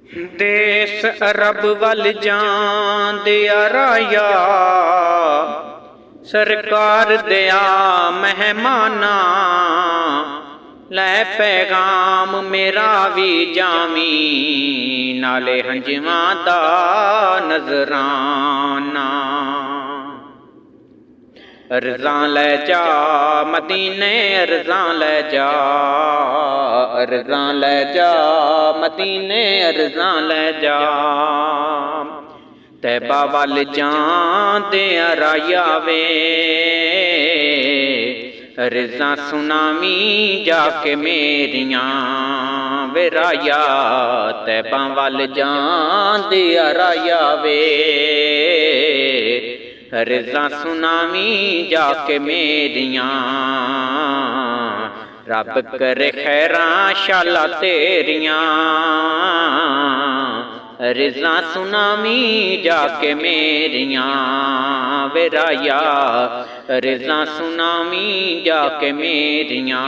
ਦੇਸ ਅਰਬ ਵੱਲ ਜਾਂਦਿਆ ਰਾਇਆ, ਸਰਕਾਰ ਦਿਆ ਮਹਿਮਾਨਾਂ, ਲੈ ਪੈਗਾਮ ਮੇਰਾ ਵੀ ਜਾਮੀ, ਨਾਲੇ ਹੰਝਵਾਂ ਦਾ ਨਜ਼ਰਾਨਾ। ਅਰਜ਼ਾਂ ਲੈ ਜਾ ਮਦੀਨੇ, ਅਰਜ਼ਾਂ ਲੈ ਜਾ, ਅਰਜ਼ਾਂ ਲੈ ਜਾ ਮਦੀਨੇ, ਅਰਜ਼ਾਂ ਲੈ ਜਾ। ਤੈਬਾ ਵੱਲ ਜਾਂਦਿਆ ਰਾਇਆ ਵੇ, ਅਰਜ਼ਾਂ ਸੁਨਾਵੀਂ ਜਾ ਕੇ ਮੇਰੀਆਂ ਵੇ ਰਾਇਆ। ਤੈਬਾ ਵੱਲ ਜਾਂਦਿਆ ਰਾਇਆ ਵੇ, ਅਰਜ਼ਾਂ ਸੁਨਾਵੀਂ ਜਾ ਕੇ ਮੇਰੀਆਂ। ਰੱਬ ਕਰੇ ਖੈਰਾਂ ਸ਼ਾਲਾ ਤੇਰੀਆਂ, ਅਰਜ਼ਾਂ ਸੁਨਾਵੀਂ ਜਾ ਕੇ ਮੇਰੀਆਂ ਵੇ ਰਾਇਆ। ਅਰਜ਼ਾਂ ਸੁਨਾਵੀਂ ਜਾ ਕੇ ਮੇਰੀਆਂ।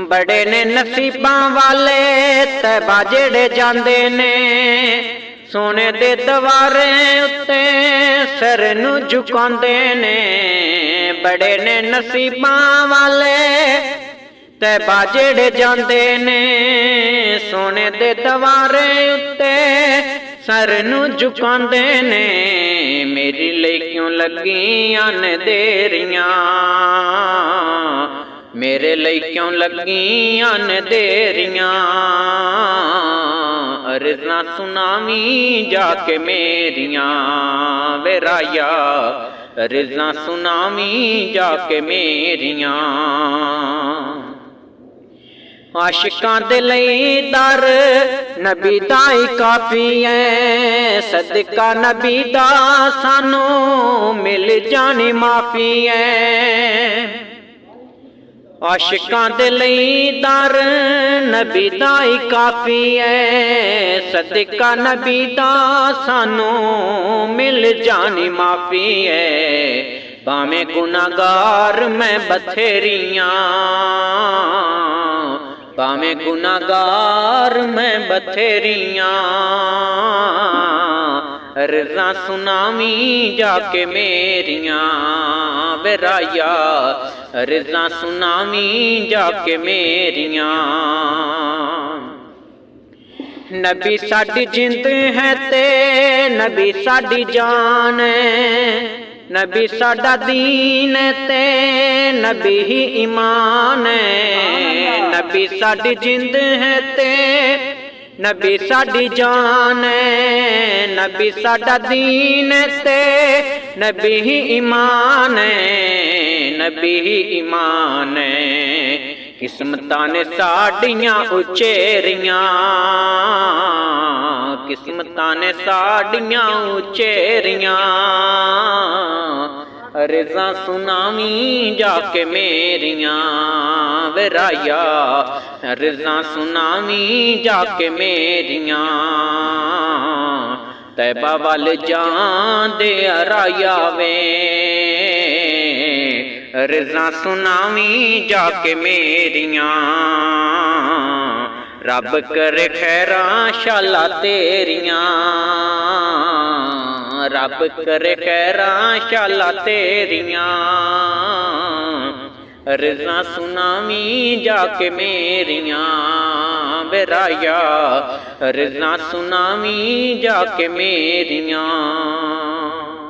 ਬੜੇ ਨੇ ਨਸੀਬਾਂ ਵਾਲੇ ਤੈਬਾ ਜਿਹੜੇ ਜਾਂਦੇ ਨੇ, ਸੋਨੇ ਦੇ ਦਵਾਰੇ ਉੱਤੇ ਸਿਰ ਨੂੰ ਝੁਕਾਉਂਦੇ ਨੇ। ਬੜੇ ਨੇ ਨਸੀਬਾਂ ਵਾਲੇ ਤੈਬਾ ਜਿਹੜੇ ਜਾਂਦੇ ਨੇ, ਸੋਨੇ ਦੇ ਦਵਾਰੇ ਉੱਤੇ ਸਿਰ ਨੂੰ ਝੁਕਾਉਂਦੇ ਨੇ। ਮੇਰੀ ਲਈ ਕਿਉਂ ਲੱਗੀਆਂ ਨੇ ਦੇਰੀਆਂ, ਮੇਰੇ ਲਈ ਕਿਉਂ ਲੱਗੀਆਂ ਨੇ ਦੇਰੀਆਂ। ਅਰਜ਼ਾਂ ਸੁਨਾਵੀਂ ਜਾ ਕੇ ਮੇਰੀਆਂ ਵੇ ਰਾਇਆ, ਅਰਜ਼ਾਂ ਸੁਨਾਵੀਂ ਜਾ ਕੇ ਮੇਰੀਆਂ। ਆਸ਼ਿਕਾਂ ਦੇ ਲਈ ਦਰ ਨਬੀ ਦਾ ਹੀ ਕਾਫੀ ਹੈ, ਸਦਕਾ ਨਬੀ ਦਾ ਸਾਨੂੰ ਮਿਲ ਜਾਣੀ ਮਾਫੀ ਹੈ। ਆਸ਼ਿਕਾਂ ਦੇ ਲਈ ਦਰ ਨਬੀ ਦਾ ਹੀ ਕਾਫੀ ਹੈ, ਸਦਕਾ ਨਬੀ ਦਾ ਸਾਨੂੰ ਮਿਲ ਜਾਣੀ ਮਾਫੀ ਹੈ। ਭਾਵੇਂ ਗੁਨਾਹਗਾਰ ਮੈਂ ਬਥੇਰੀਆਂ, ਭਾਵੇਂ ਗੁਨਾਹਗਾਰ ਮੈਂ ਬਥੇਰੀਆਂ। ਅਰਜ਼ਾਂ ਸੁਨਾਵੀਂ ਜਾ ਕੇ ਮੇਰੀਆਂ ਵੇ ਰਾਇਆ, ਅਰਜ਼ਾਂ ਸੁਨਾਵੀਂ ਜਾ ਕੇ ਮੇਰੀਆਂ। ਨਬੀ ਸਾਡੀ ਜਿੰਦ ਹੈ ਤੇ ਨਬੀ ਸਾਡੀ ਜਾਨ ਹੈ, ਨਬੀ ਸਾਡਾ ਦੀਨ ਤੇ ਨਬੀ ਹੀ ਈਮਾਨ ਹੈ। ਨਬੀ ਸਾਡੀ ਜਿੰਦ ਹੈ ਤੇ ਨਬੀ ਸਾਡੀ ਜਾਨ ਹੈ, ਨਬੀ ਸਾਡਾ ਦੀਨ ਤੇ ਨਬੀ ਹੀ ਈਮਾਨ ਹੈ, ਨਬੀ ਹੀ ਈਮਾਨ ਹੈ। ਕਿਸਮਤਾਂ ਨੇ ਸਾਡੀਆਂ ਉਚੇਰੀਆਂ, ਕਿਸਮਤਾਂ ਨੇ ਸਾਡੀਆਂ ਉਚੇਰੀਆਂ। ਅਰਜ਼ਾਂ ਸੁਨਾਵੀਂ ਜਾ ਕੇ ਮੇਰੀਆਂ ਵੇ ਰਾਇਆ, ਅਰਜ਼ਾਂ ਸੁਨਾਵੀਂ ਜਾ ਕੇ ਮੇਰੀਆਂ। ਤੈਬਾ ਵੱਲ ਜਾਂਦਿਆ ਰਾਇਆ ਵੇ, ਅਰਜ਼ਾਂ ਸੁਨਾਵੀਂ ਜਾ ਕੇ ਮੇਰੀਆਂ। ਰੱਬ ਕਰੇ ਖੈਰਾਂ ਸ਼ਾਲਾ ਤੇਰੀਆਂ, ਰੱਬ ਕਰੇ ਖੈਰਾਂ ਸ਼ਾਲਾ ਤੇਰੀਆਂ। ਅਰਜ਼ਾਂ ਸੁਨਾਵੀਂ ਜਾ ਕੇ ਮੇਰੀਆਂ ਵੇ ਰਾਇਆ, ਅਰਜ਼ਾਂ ਸੁਨਾਵੀਂ ਜਾ ਕੇ ਮੇਰੀਆਂ।